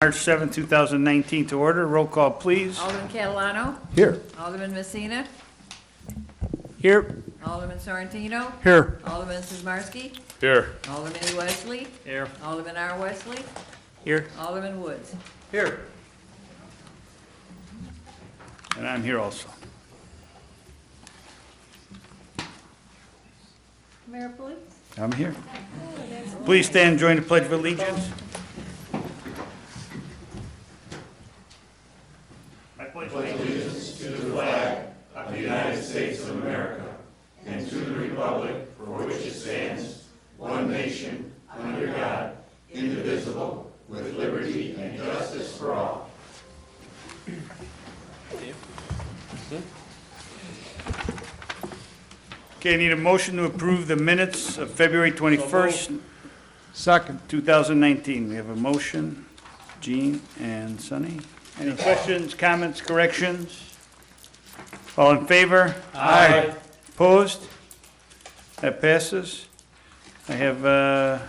March 7, 2019 to order. Roll call, please. Alderman Catalano. Here. Alderman Messina. Here. Alderman Sorrentino. Here. Alderman Sizmarsky. Here. Alderman E. Wesley. Here. Alderman R. Wesley. Here. Alderman Woods. Here. And I'm here also. Mayor, please. I'm here. Please stand and join the Pledge of Allegiance. I pledge allegiance. Okay, I need a motion to approve the minutes of February 21st, Second. 2019. We have a motion, Gene and Sonny. Any questions, comments, corrections? All in favor? Aye. Opposed? That passes. I have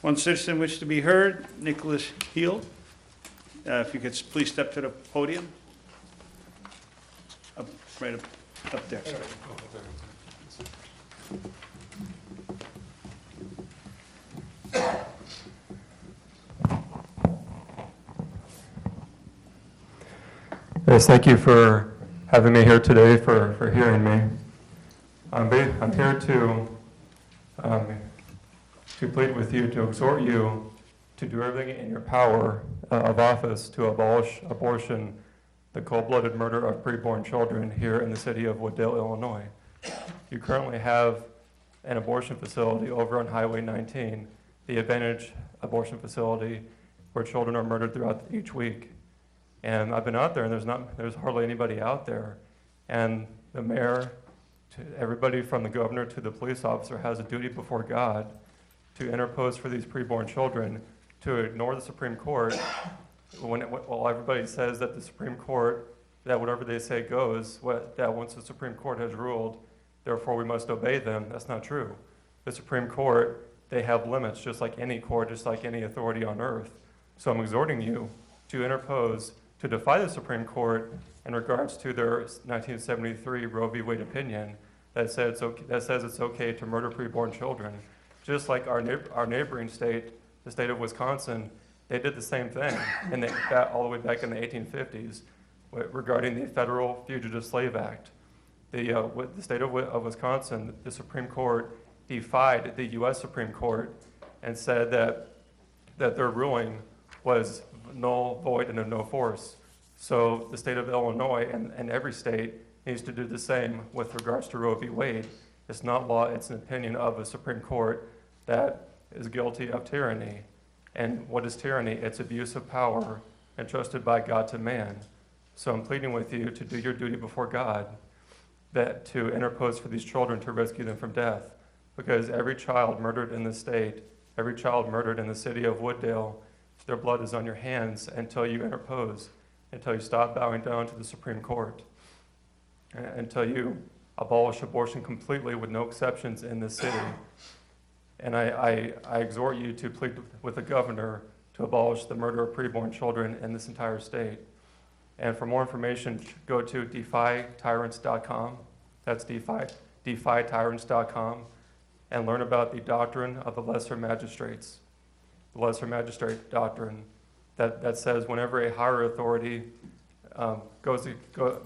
one citizen wish to be heard, Nicholas Heel. If you could please step to the podium. Right up there. Yes, thank you for having me here today, for hearing me. I'm here to plead with you, to exhort you to do everything in your power of office to abolish abortion, the cold-blooded murder of preborn children here in the city of Wooddale, Illinois. You currently have an abortion facility over on Highway 19, the Advantage Abortion Facility, where children are murdered throughout each week. And I've been out there, and there's hardly anybody out there. And the mayor, to everybody from the governor to the police officer, has a duty before God to interpose for these preborn children, to ignore the Supreme Court while everybody says that the Supreme Court, that whatever they say goes, that once the Supreme Court has ruled, therefore we must obey them. That's not true. The Supreme Court, they have limits, just like any court, just like any authority on earth. So I'm exhorting you to interpose, to defy the Supreme Court in regards to their 1973 Roe v. Wade opinion that says it's okay to murder preborn children. Just like our neighboring state, the state of Wisconsin, they did the same thing all the way back in the 1850s regarding the Federal Fugitive Slave Act. The state of Wisconsin, the Supreme Court defied the U.S. Supreme Court and said that their ruling was null, void, and of no force. So the state of Illinois and every state needs to do the same with regards to Roe v. Wade. It's not law, it's an opinion of a Supreme Court that is guilty of tyranny. And what is tyranny? It's abuse of power entrusted by God to man. So I'm pleading with you to do your duty before God, that to interpose for these children to rescue them from death. Because every child murdered in the state, every child murdered in the city of Wooddale, their blood is on your hands until you interpose, until you stop bowing down to the Supreme Court, until you abolish abortion completely with no exceptions in this city. And I exhort you to plead with the governor to abolish the murder of preborn children in this entire state. And for more information, go to defytyrants.com. That's defytyrants.com, and learn about the doctrine of the lesser magistrates. The lesser magistrate doctrine that says whenever a higher authority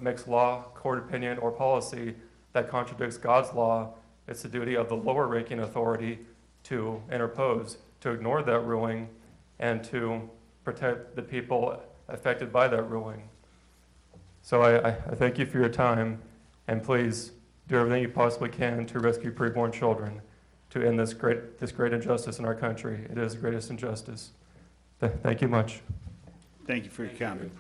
makes law, court opinion, or policy that contradicts God's law, it's the duty of the lower ranking authority to interpose, to ignore that ruling, and to protect the people affected by that ruling. So I thank you for your time, and please do everything you possibly can to rescue preborn children, to end this great injustice in our country. It is the greatest injustice. Thank you much. Thank you for your comment.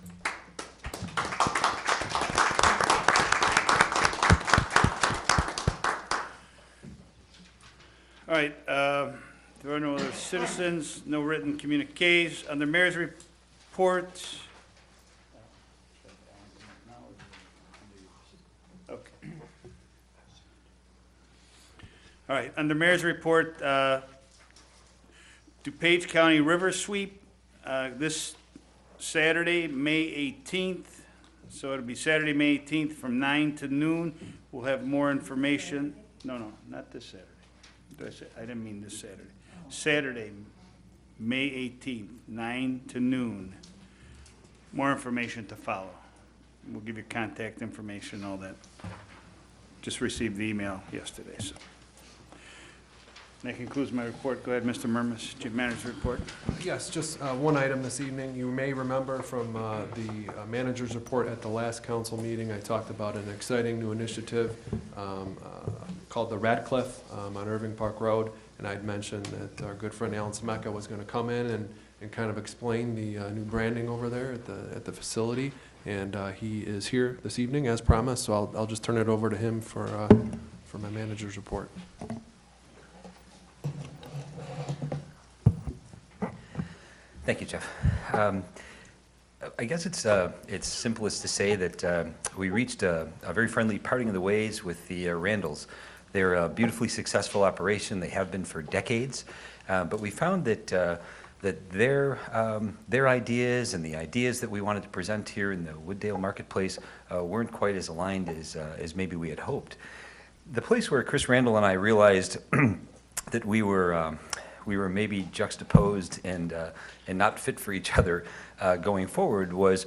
All right, there are no other citizens, no written communiques. On the mayor's report. Okay. All right, under Mayor's report, DuPage County River Sweep, this Saturday, May 18th. So it'll be Saturday, May 18th from 9 to noon. We'll have more information. No, not this Saturday. I didn't mean this Saturday. Saturday, May 18th, 9 to noon. More information to follow. We'll give you contact information, all that. Just received the email yesterday, so. That concludes my report. Go ahead, Mr. Murmas, Chief Manager's report. Yes, just one item this evening. You may remember from the manager's report at the last council meeting, I talked about an exciting new initiative called the Radcliffe on Irving Park Road, and I'd mentioned that our good friend Alan Smeka was going to come in and kind of explain the new branding over there at the facility, and he is here this evening as promised, so I'll just turn it over to him for my manager's report. Thank you, Jeff. I guess it's simplest to say that we reached a very friendly parting of the ways with the Randalls. They're a beautifully successful operation. They have been for decades, but we found that their ideas and the ideas that we wanted to present here in the Wooddale Marketplace weren't quite as aligned as maybe we had hoped. The place where Chris Randall and I realized that we were maybe juxtaposed and not fit for each other going forward was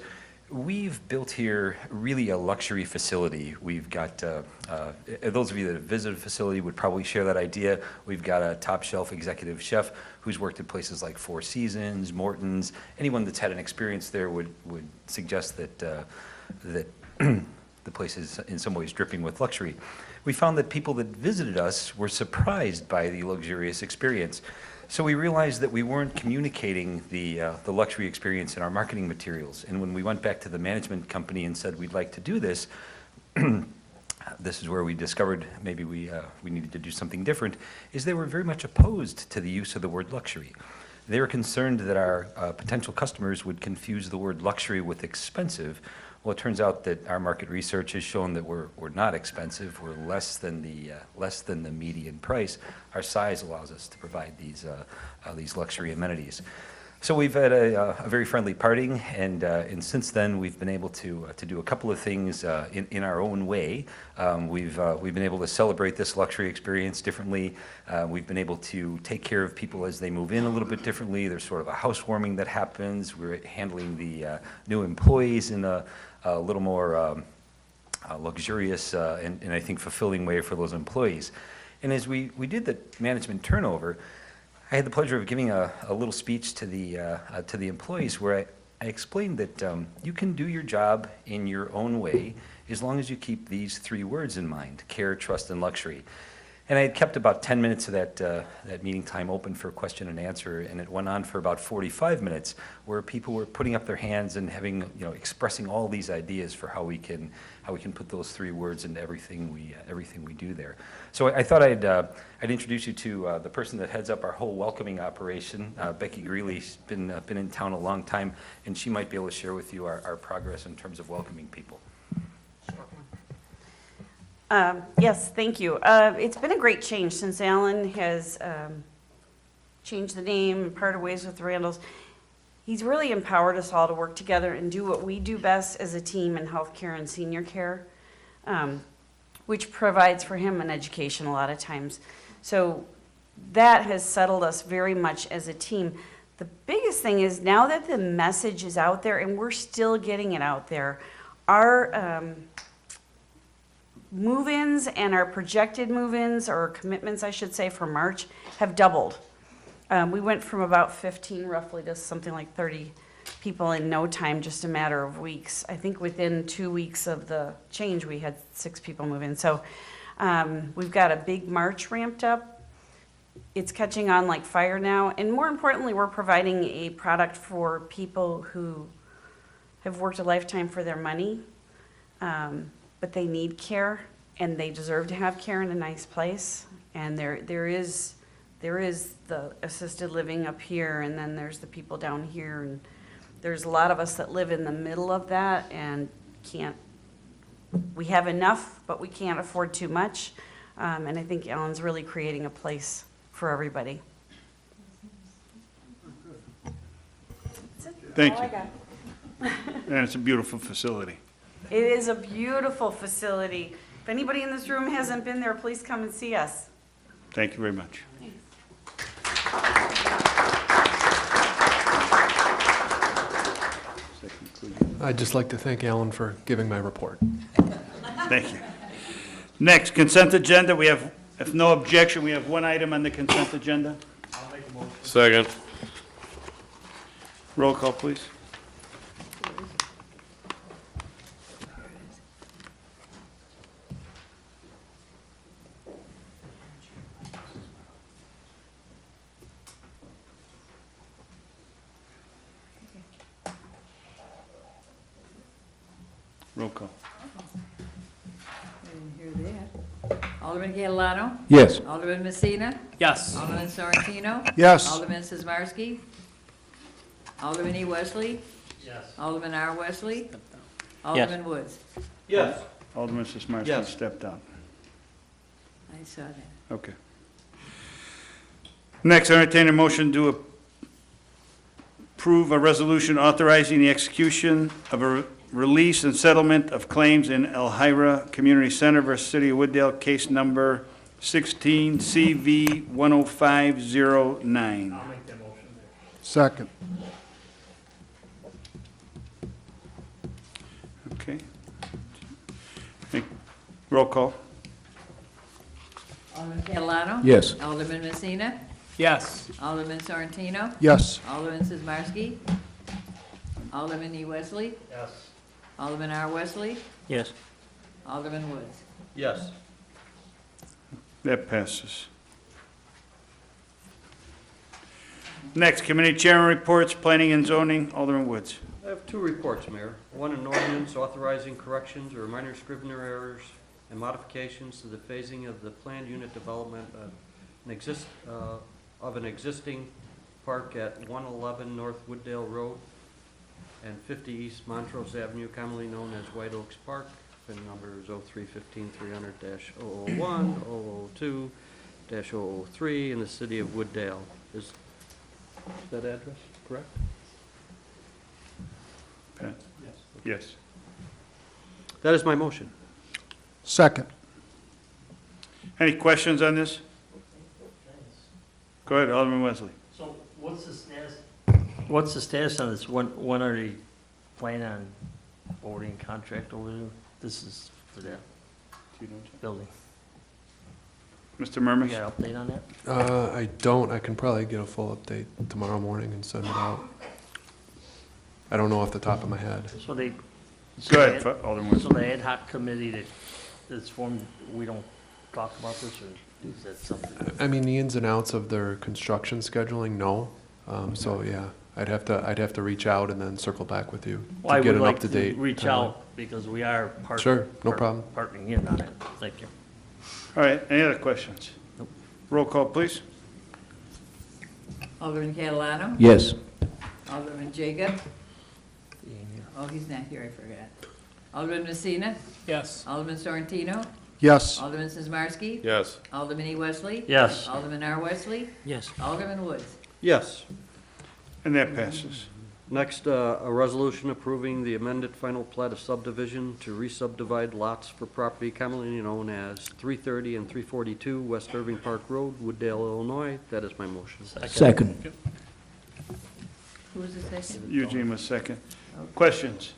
we've built here really a luxury facility. We've got, those of you that have visited the facility would probably share that idea. We've got a top shelf executive chef who's worked at places like Four Seasons, Morton's. Anyone that's had an experience there would suggest that the place is in some ways dripping with luxury. We found that people that visited us were surprised by the luxurious experience. So we realized that we weren't communicating the luxury experience in our marketing materials. And when we went back to the management company and said we'd like to do this, this is where we discovered maybe we needed to do something different, is they were very much opposed to the use of the word luxury. They were concerned that our potential customers would confuse the word luxury with expensive. Well, it turns out that our market research has shown that we're not expensive. We're less than the median price. Our size allows us to provide these luxury amenities. So we've had a very friendly parting, and since then we've been able to do a couple of things in our own way. We've been able to celebrate this luxury experience differently. We've been able to take care of people as they move in a little bit differently. There's sort of a housewarming that happens. We're handling the new employees in a little more luxurious and I think fulfilling way for those employees. And as we did the management turnover, I had the pleasure of giving a little speech to the employees where I explained that you can do your job in your own way as long as you keep these three words in mind: care, trust, and luxury. And I had kept about 10 minutes of that meeting time open for question and answer, and it went on for about 45 minutes, where people were putting up their hands and having, expressing all these ideas for how we can put those three words into everything we do there. So I thought I'd introduce you to the person that heads up our whole welcoming operation. Becky Greeley's been in town a long time, and she might be able to share with you our progress in terms of welcoming people. Yes, thank you. It's been a great change since Alan has changed the name and parted ways with the Randalls. He's really empowered us all to work together and do what we do best as a team in healthcare and senior care, which provides for him an education a lot of times. So that has settled us very much as a team. The biggest thing is now that the message is out there, and we're still getting it out there, our move-ins and our projected move-ins, or commitments, I should say, for March have doubled. We went from about 15 roughly to something like 30 people in no time, just a matter of weeks. I think within 2 weeks of the change, we had 6 people move in. So we've got a big March ramped up. It's catching on like fire now. And more importantly, we're providing a product for people who have worked a lifetime for their money, but they need care, and they deserve to have care in a nice place. And there is the assisted living up here, and then there's the people down here, and there's a lot of us that live in the middle of that and we have enough, but we can't afford too much. And I think Alan's really creating a place for everybody. Thank All I you. got. And it's a beautiful facility. It is a beautiful facility. If anybody in this room hasn't been there, please come and see us. Thank you very much. I'd just like to thank Alan for giving my report. Thank you. Next, consent agenda. We have, if no objection, we have one item on the consent agenda. Second. Roll call, please. Roll call. Didn't hear that. Alderman Catalano? Yes. Alderman Messina? Yes. Alderman Sorrentino? Yes. Alderman Sizmarsky? Alderman E. Wesley? Yes. Alderman R. Wesley? Alderman Woods? Yes. Alderman Sismarski Yes. stepped out. I saw that. Okay. Next, I entertain a motion to approve a resolution authorizing the execution of a release and settlement of claims in Elhira Community Center versus City of Wooddale, case number 16 CV 10509. Second. Okay. Roll call. Alderman Catalano? Yes. Alderman Messina? Yes. Alderman Sorrentino? Yes. Alderman Sizmarsky? Alderman E. Wesley? Yes. Alderman R. Wesley? Yes. Alderman Woods? Yes. That passes. Next, committee chairman reports, planning and zoning, Alderman Woods. I have two reports, Mayor. One, an ordinance authorizing corrections or minor scrivener errors and modifications to the phasing of the planned unit development of an existing park at 111 North Wooddale Road and 50 East Montrose Avenue, commonly known as White Oaks Park. PIN number is 0315-300-001, 002-003 in the city of Wooddale. Is that address correct? Pat? Yes. That is my motion. Second. Any questions on this? Go ahead, Alderman Wesley. So what's the status on this? When are they planning on awarding contract over there? This is for that building. Mr. You Murmas? got an update on that? I don't. I can probably get a full update tomorrow morning and send it out. I don't know off the top of my head. So they. Go ahead, Alderman So Wesley. the ad hoc committee that's formed, we don't talk about this, or is that something? I mean, the ins and outs of their construction scheduling, no. So yeah, I'd have to reach out and then circle back with you Well, I to get would an like up to to date. reach out because we are Sure, no problem. partnering in on it. Thank you. All right, any other questions? Nope. Roll call, please. Alderman Catalano? Yes. Alderman Jacob? Oh, he's not here, I forgot. Alderman Messina? Yes. Alderman Sorrentino? Yes. Alderman Sizmarsky? Yes. Alderman E. Wesley? Yes. Alderman R. Wesley? Yes. Alderman Woods? Yes. And that passes. Next, a resolution approving the amended final plat of subdivision to re-subdivide lots for property commonly known as 330 and 342 West Irving Park Road, Wooddale, Illinois. That is my motion. Second. Who was the second? Eugene was second. Questions?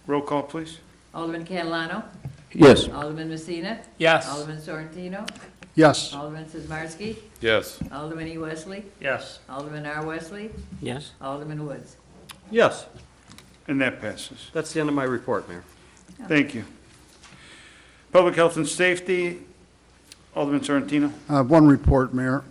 Roll call, please. Alderman Catalano? Yes. Alderman Messina? Yes. Alderman Sorrentino? Yes. Alderman Sizmarsky? Yes. Alderman E. Wesley? Yes. Alderman R. Wesley? Yes. Alderman Woods? Yes, And that passes. that's the end of my report, Mayor. Thank you. Public health and safety, Alderman Sorrentino. One report, Mayor.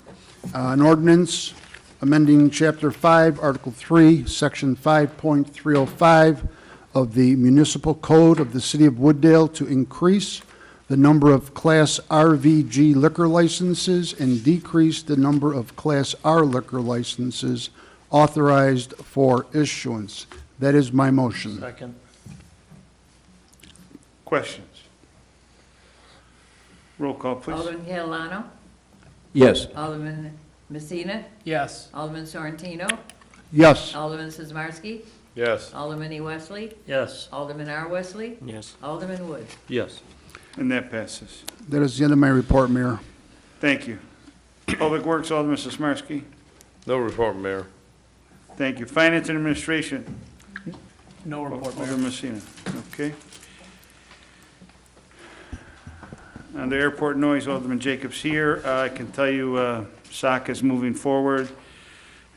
An ordinance amending Chapter 5, Article 3, Section 5.305 of the Municipal Code of the City of Wooddale to increase the number of Class RVG liquor licenses and decrease the number of Class R liquor licenses authorized for issuance. That is my motion. Second. Questions? Roll call, please. Alderman Catalano? Yes. Alderman Messina, Yes. Alderman Sorrentino, Yes. Alderman Sizmarsky, Yes. Alderman E. Wesley, Yes. Alderman R. Wesley, Yes. Alderman Wood. Yes. And that passes. That is the end of my report, Mayor. Thank you. Public Works, Alderman Sismarski. No report, Mayor. Thank you. Finance and Administration, No report, Mayor. Alderman Messina. Okay. On the airport noise, Alderman Jacobs here. I can tell you, SOC is moving forward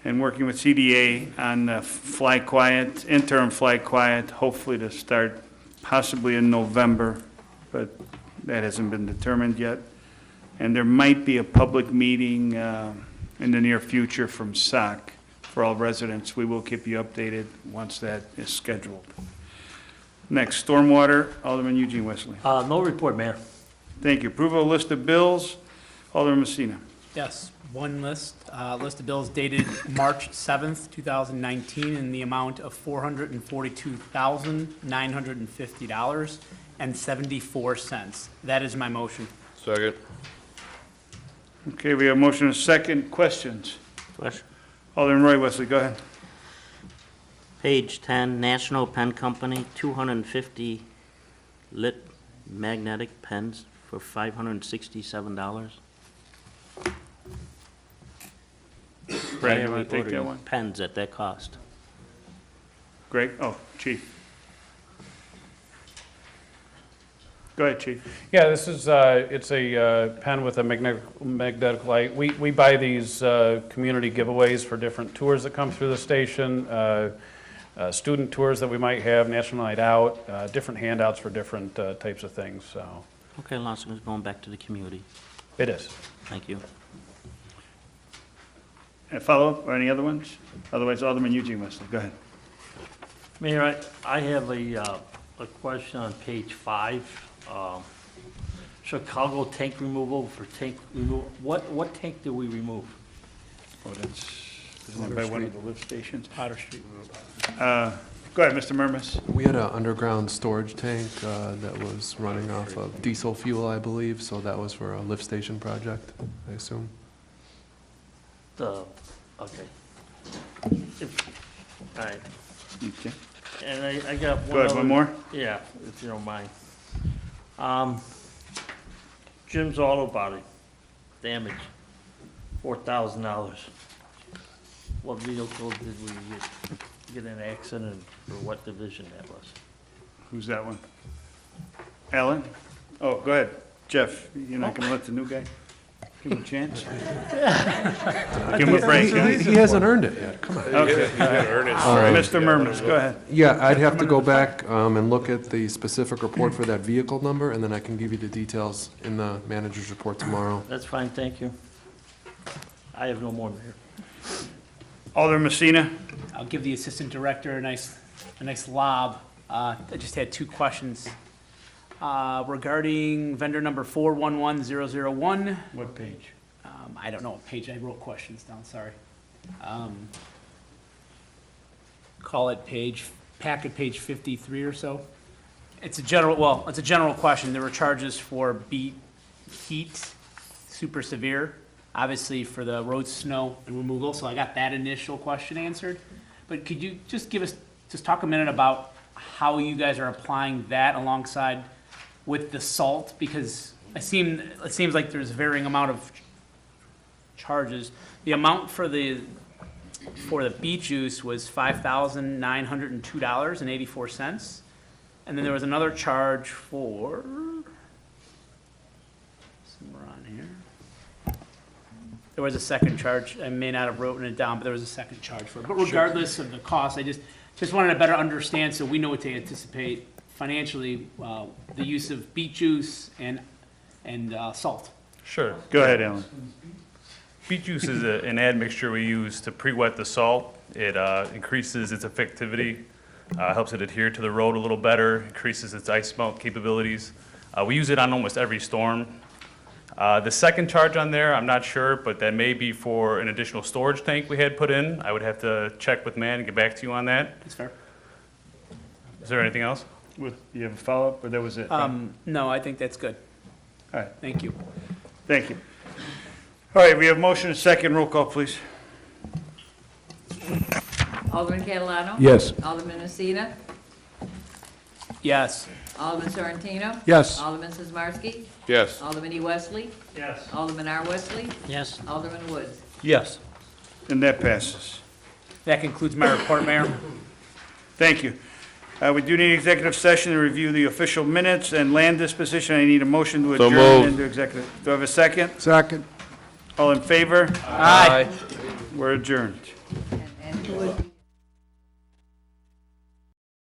and working with CDA on Fly Quiet, interim Fly Quiet, hopefully to start possibly in November, but that hasn't been determined yet. And there might be a public meeting in the near future from SOC for all residents. We will keep you updated once that is scheduled. Next, Stormwater, Alderman Eugene Wesley. No report, Mayor. Thank you. Approval of list of bills, Alderman Messina. Yes, one list of bills dated March 7th, 2019, in the amount of $442,950.74. That is my motion. Second. Okay, we have motion and second. Questions? Question? Alderman Roy Wesley, go ahead. Page 10, National Pen Company, 250 lit magnetic pens for $567. Brad, you want to take that one? Pens at that cost. Greg? Oh, Chief. Go ahead, Chief. Yeah, this is, it's a pen with a magnetic light. We buy these community giveaways for different tours that come through the station, student tours that we might have, National Night Out, different handouts for different types of things, so. Okay, Lawson is going back to the community. It is. Thank you. A follow-up or any other ones? Otherwise, Alderman Eugene Wesley, go ahead. Mayor, I have a question on page 5. Chicago tank removal for tank removal. What tank do we remove? Oh, that's, isn't that by one of the lift stations? Potter Street. Go ahead, Mr. Murmas. We had an underground storage tank that was running off of diesel fuel, I believe, so that was for a lift station project, I assume. Okay. All right. Okay. And I got one Go ahead, other- one more? Yeah, if you don't mind. Jim's Auto Body, damage, $4,000. What vehicle did we get in an accident, or what division that was? Who's that one? Alan? Oh, go ahead. Jeff, you're not going to let the new guy? Give him a chance? Give him a break, huh? He hasn't earned it yet, come on. Okay. All right. Mr. Murmas, go ahead. Yeah, I'd have to go back and look at the specific report for that vehicle number, and then I can give you the details in the manager's report tomorrow. That's fine, thank you. I have no more, Mayor. Alderman Messina? I'll give the Assistant Director a nice lob. I just had two questions. Regarding vendor number 411001. What page? I don't know what page, I wrote questions down, sorry. Call it packet page 53 or so. It's a general question. There were charges for beat heat, super severe, obviously for the road snow and removal, so I got that initial question answered. But could you just talk a minute about how you guys are applying that alongside with the salt, because it seems like there's a varying amount of charges. The amount for the beet juice was $5,902.84, and then there was another charge for somewhere on here. There was a second charge. I may not have written it down, but there was a second charge for it. But regardless of the cost, I just wanted to better understand so we know what to anticipate financially, the use of beet juice and salt. Sure. Go ahead, Alan. Beet juice is an admixture we use to pre-wet the salt. It increases its effectivity, helps it adhere to the road a little better, increases its ice melt capabilities. We use it on almost every storm. The second charge on there, I'm not sure, but that may be for an additional storage tank we had put in. I would have to check with Mann and get back to you on that. That's fair. Is there anything else? You have a follow-up, or that was it? No, I think that's good. All right, Thank you. thank you. All right, we have motion and second. Roll call, please. Alderman Catalano? Yes. Alderman Messina? Yes. Alderman Sorrentino? Yes. Alderman Sizmarsky? Yes. Alderman E. Wesley? Yes. Alderman R. Wesley? Yes. Alderman Woods? Yes. And that passes. That concludes my report, Mayor. Thank you. We do need executive session to review the official minutes and land disposition. I need a motion to So adjourn moved. into executive. Do I have a second? Second. All in favor? Aye. We're adjourned. And who was